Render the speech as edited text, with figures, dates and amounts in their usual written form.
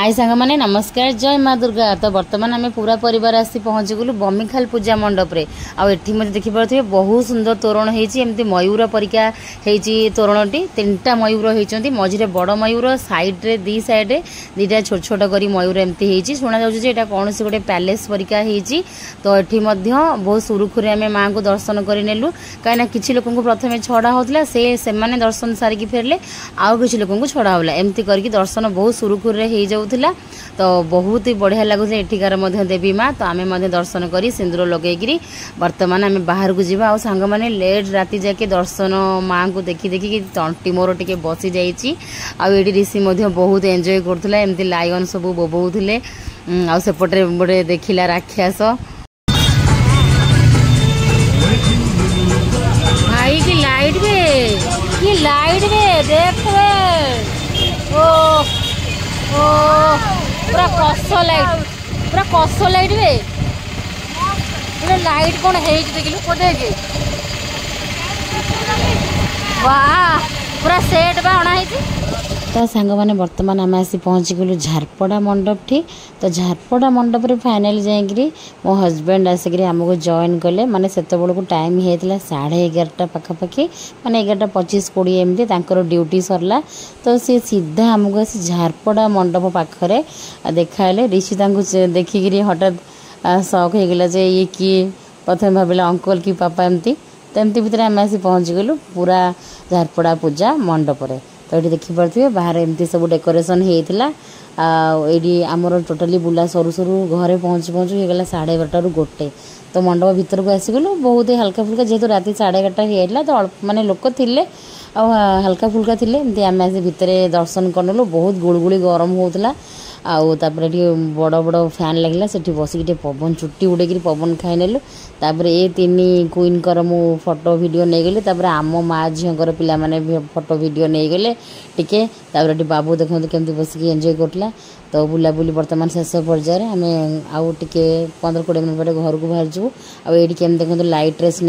हाय सांग माने नमस्कार जय माँ दुर्गा। तो बर्तमान आम पूरा परिवार आसी पहुँची गलु बमिखाल पूजा मंडप रे। आठी मत देखिपे बहुत सुंदर तोरण होमती मयूर परिका तोरणटी तीनटा मयूर होती मझे बड़ मयूर सैड्रे दी सैड्रे दीटा छोट छोट कर मयूर एमती शुणा जाऊँगा कौन से गोटे पैलेस परिका होती। तो ये बहुत सुरुखुरी आम माँ को दर्शन करनेलु कहीं किसी लोक प्रथम छड़ा होता से दर्शन सारिकी फेरले आउ किसी लोक छड़ा होला एमती करके दर्शन बहुत सुरुखुरी हो जाऊला। तो बहुत ही बढ़िया लगुला एठिकार देवी माँ। तो आम दर्शन कर सिंदूर लगेगी बर्तमान आम बाहर को जावा आ सांग मैंने लेट राति जाके दर्शन माँ को देखी देखी तंटी मोर टे बसी जाइए। ऋषि बहुत एंजॉय करुला एमती लायन सब बोबौले आसेपटे गोटे देखला राक्षस भाई की लाइट बे देख ओ पूरा कस लाइट बे लाइट कौन है देखिलु को देखे वाह पूरा सेट बा अणा है। तो सांग मैंने बर्तमान आम आसी पहुँची गलु झारपड़ा मंडप ठी। तो झारपड़ा मंडप रे फाइनल जाइए मो हजबैंड आसिक आमको जॉइन कले माने से को टाइम होता 11:30 पाखापाखि माने 11:25-20 एमती ड्यूटी सरला। तो सी सीधा आमको आसी झारपड़ा मंडप पाखरे देखाले ऋषि देखिकी हठात शौक हो गला जे ये किए प्रथम भाविला अंकल कि पापा एमती। तो एमती भितर आम आसी पहुँची गलु पूरा झारपड़ा पूजा मंडप रे। तो ये देखिपे बाहर एमती सब डेकोरेशन होता ये आमर टोटाली बुला सरू सरू घरे पहुँचु पहुँचु हो गला 12:30 गोटे। तो मंडप भीतर को आसीगलु बहुत ही हल्का फुल्का जेहेतु राति 11:30 होता तो अल्प माने लोक थिले हल्का फुल्का थिले एमती आम आसी भितर दर्शन करनेलु। बहुत गुड़गुड़ी गरम होता आउे बड़ बड़ फैन लगे से बसिक पवन चुट्टी उड़े पवन खाई नेलु। तापर ये 3 क्वीन कर मु फोटो वीडियो नहीं गली आम माँ झीर पिला माने फोटो वीडियो नहीं गले टिके बाबू देखते केमती बसिक एंजॉय करला। तो बुलाबुली बर्तमान शेष पर्यायर आम आउ टे 15-20 मिनट पर घर को बाहर जाऊ। आम देखते लाइट रेस